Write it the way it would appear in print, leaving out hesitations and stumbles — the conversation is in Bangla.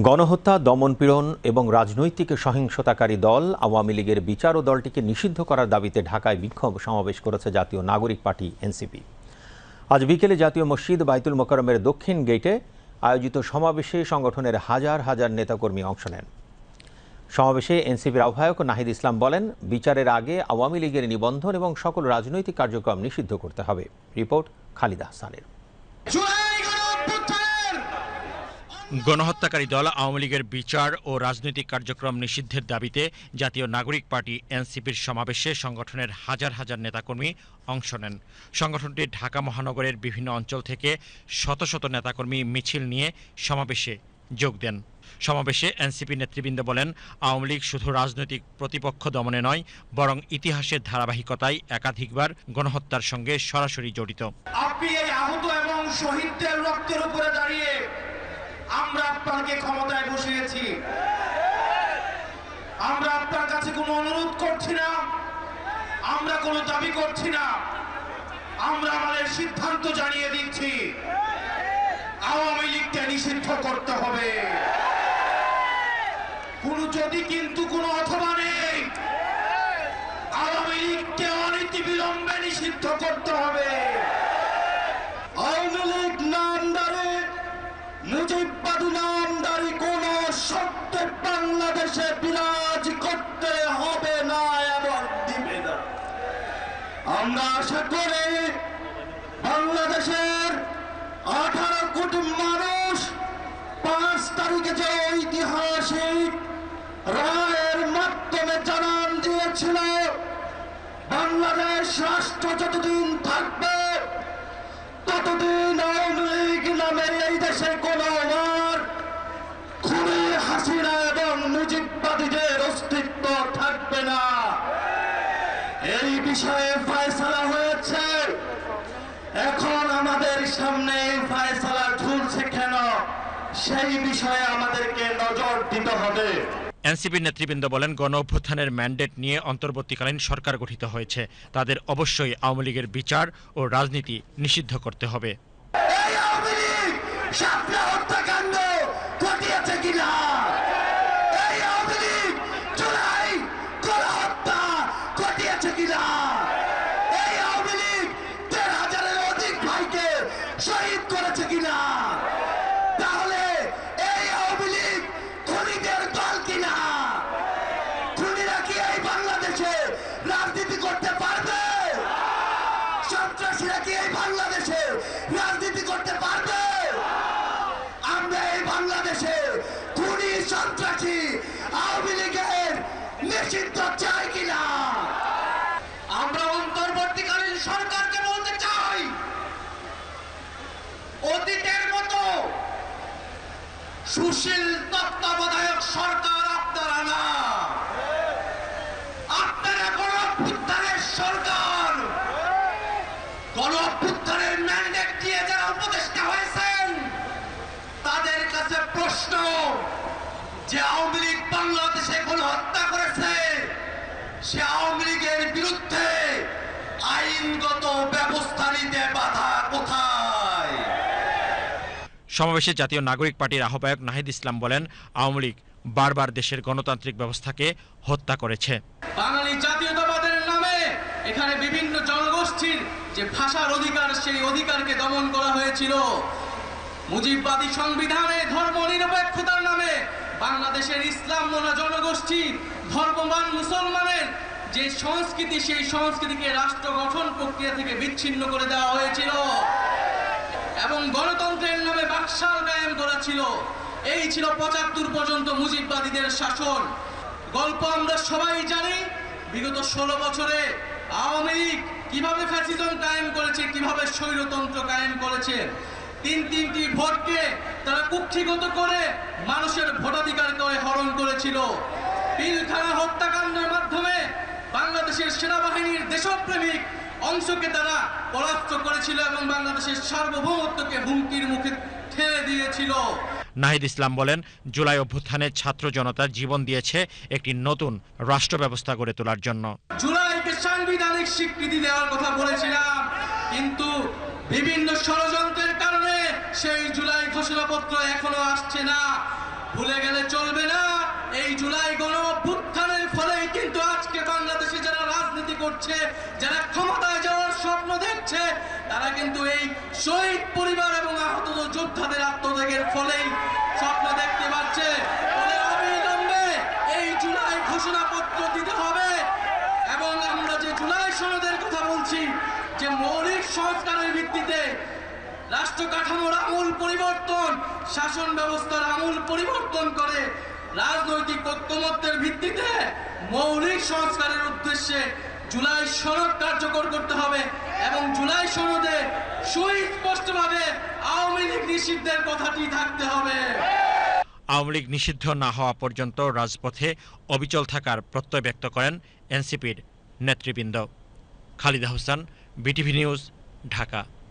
গণহত্যা, দমনপীড়ন এবং রাজনৈতিক সহিংসতাকারী দল আওয়ামী লীগের বিচার ও দলটিকে নিষিদ্ধ করার দাবিতে ঢাকায় বিক্ষোভ সমাবেশ করেছে জাতীয় নাগরিক পার্টি এনসিপি। আজ বিকেলে জাতীয় মসজিদ বাইতুল মোকাররমের দক্ষিণ গেটে আয়োজিত সমাবেশে সংগঠনের হাজার হাজার নেতাকর্মী অংশ নেন। সমাবেশে এনসিপির আহ্বায়ক নাহিদ ইসলাম বলেন, বিচারের আগে আওয়ামী লীগের নিবন্ধন এবং সকল রাজনৈতিক কার্যক্রম নিষিদ্ধ করতে হবে। রিপোর্ট খালিদ আহসানের। গণহত্যাকারী দল আওয়ামী লীগের বিচার ও রাজনৈতিক কার্যক্রম নিষিদ্ধের দাবিতে জাতীয় নাগরিক পার্টি এনসিপির সমাবেশে সংগঠনের হাজার হাজার নেতাকর্মী অংশ নেন। সংগঠনটি ঢাকা মহানগরের বিভিন্ন অঞ্চল থেকে শত শত নেতাকর্মী মিছিল নিয়ে সমাবেশে যোগ দেন। সমাবেশে এনসিপি নেতৃবৃন্দ বলেন, আওয়ামী লীগ শুধু রাজনৈতিক প্রতিপক্ষ দমনে নয়, বরং ইতিহাসের ধারাবাহিকতায় একাধিকবার গণহত্যার সঙ্গে সরাসরি জড়িত। আপনি এই আহত এবং শহীদদের রক্তের উপরে দাঁড়িয়ে আমরা আপনাকে ক্ষমতায় বসিয়েছি। আমরা আপনার কাছে কোনো অনুরোধ করছি না, আমরা কোনো দাবি করছি না, আমরা আমাদের সিদ্ধান্ত জানিয়ে দিচ্ছি, আওয়ামী লীগকে নিষিদ্ধ করতে হবে। যদি কিন্তু কোনো অথবা নেই, আওয়ামী লীগকে অনতিবিলম্বে নিষিদ্ধ করতে হবে। আওয়ামী লীগ নামদারি, মুজিববাদী নামদারি কোন শর্তে বাংলাদেশে বিরাজ করতে হবে না এবং দিবে না। আমরা আশা করি বাংলাদেশের 18 কোটি মানুষ 5 তারিখে যে ঐতিহাসিক রায়ের মাধ্যমে জানান দিয়েছিল, বাংলাদেশ রাষ্ট্র যতদিন থাকবে ততদিন আওয়ামী লীগ নামের এই দেশে কোন খুনি হাসিনা এবং মুজিববাদীদের অস্তিত্ব থাকবে না। এই বিষয়ে ফয়সালা হয়েছে, এখন আমাদের সামনে এই ফয়সালা ঝুলছে কেন, সেই বিষয়ে আমাদেরকে নজর দিতে হবে। এনসিপির নেতৃবৃন্দ বলেন, গণ অভ্যুত্থানের ম্যান্ডেট নিয়ে অন্তর্বর্তীকালীন সরকার গঠিত হয়েছে, তাদের অবশ্যই আওয়ামী লীগের বিচার ও রাজনীতি নিষিদ্ধ করতে হবে। এই আওয়ামী লীগ শাপলা হত্যাকাণ্ড ঘটিয়েছে কিনা, এই আওয়ামী লীগ জুলাই গণহত্যা ঘটিয়েছে কিনা, এই আওয়ামী লীগ 13,000-এর অধিক ভাইকে শহীদ করেছে কিনা, তাহলে এই আওয়ামী লীগ খুনিদের দল কিনা? খুনিরা কি এই বাংলাদেশে রাজনীতি করতে পারবে? সন্ত্রাসীরা কি এই বাংলাদেশে রাজনীতি করতে পারবে? আমরা এই বাংলাদেশে খুনি, সন্ত্রাসী আওয়ামী লীগের নিষিদ্ধ চাই কিনা? আমরা অন্তর্বর্তীকালীন সরকারকে বলতে চাই, অতীতের মতো সুশীল তত্ত্বাবধায়ক সরকার আপনারা না, আপনারা গণ অভ্যুত্থানের সরকার। গণ অভ্যুত্থানের ম্যান্ডেট দিয়ে যারা উপদেষ্টা হয়েছেন তাদের কাছে প্রশ্ন যে আওয়ামী লীগ বাংলাদেশে গণহত্যা করেছে, সে আওয়ামী লীগের বিরুদ্ধে আইনগত ব্যবস্থা নিতে বাধা কোথায়? সমাবেশে জাতীয় নাগরিক পার্টির আহ্বায়ক নাহিদ ইসলাম বলেন, আওয়ামী লীগ বারবার দেশের গণতান্ত্রিক ব্যবস্থাকে হত্যা করেছে। বাঙালি জাতীয়তাবাদের নামে এখানে বিভিন্ন জনগোষ্ঠীর যে ভাষার অধিকার, সেই অধিকারকে দমন করা হয়েছিল। মুজিববাদী সংবিধানে ধর্মনিরপেক্ষতার নামে বাংলাদেশের ইসলাম মনা জনগোষ্ঠী, ধর্মবান মুসলমানের যে সংস্কৃতি, সেই সংস্কৃতিকে রাষ্ট্র গঠন প্রক্রিয়া থেকে বিচ্ছিন্ন করে দেওয়া হয়েছিল এবং গণতন্ত্রের নামে বাকশাল কায়েম করা ছিল। এই ছিল 75 পর্যন্ত মুজিববাদীদের শাসন। গল্প আমরা সবাই জানি, বিগত 16 বছরে আওয়ামী লীগ কিভাবে ফ্যাসিজম কায়েম করেছে, কিভাবে স্বৈরতন্ত্র কায়েম করেছে। তিনটি ভোটকে তারা কুক্ষিগত করে মানুষের ভোটাধিকারকে হরণ করেছিল। পিলখানা হত্যাকাণ্ডের মাধ্যমে বাংলাদেশের সেনাবাহিনীর দেশপ্রেমিক অংশকে তারা পরাস্ত করেছিল এবং বাংলাদেশের সার্বভৌমত্বকে হুমকির মুখে ঠেলে দিয়েছিল। নাহিদ ইসলাম বলেন, জুলাই অভ্যুত্থানে ছাত্র জনতা জীবন দিয়েছে একটি নতুন রাষ্ট্র ব্যবস্থা গড়ে তোলার জন্য। জুলাইকে সাংবিধানিক স্বীকৃতি দেওয়ার কথা বলেছিলাম, কিন্তু বিভিন্ন ষড়যন্ত্রের কারণে সেই জুলাই ঘোষণাপত্র এখনো আসছে না। ভুলে গেলে চলবে না। এই জুলাই গণ অভ্যুত্থানের ফলেই কিন্তু আজকে বাংলাদেশে যারা রাজনীতি করছে, যারা ক্ষমতায় যাওয়ার স্বপ্ন দেখছে, তারা কিন্তু এই শহীদ পরিবার এবং আহত যোদ্ধাদের আত্মত্যাগের ফলেই স্বপ্ন দেখতে পাচ্ছে। ফলে অবিলম্বে এই জুলাই ঘোষণাপত্র দিতে হবে এবং আমরা যে জুলাই সনদের কথা বলছি, যে মৌলিক সংস্কারের ভিত্তিতে রাষ্ট্র কাঠামোর আমূল পরিবর্তন, শাসন ব্যবস্থার আমূল পরিবর্তন করে রাজনৈতিক ঐক্যমত্যের ভিত্তিতে মৌলিক সংস্কারের উদ্দেশ্যে জুলাই সনদ কার্যকর করতে হবে এবং জুলাই সনদে সুস্পষ্টভাবে আওয়ামী লীগ নিষিদ্ধের কথাটি থাকতে হবে। আওয়ামী লীগ নিষিদ্ধ না হওয়া পর্যন্ত রাজপথে অবিচল থাকার প্রত্যয় ব্যক্ত করেন এনসিপির নেতৃবৃন্দ। Khalida Hossain, BTV news, Dhaka.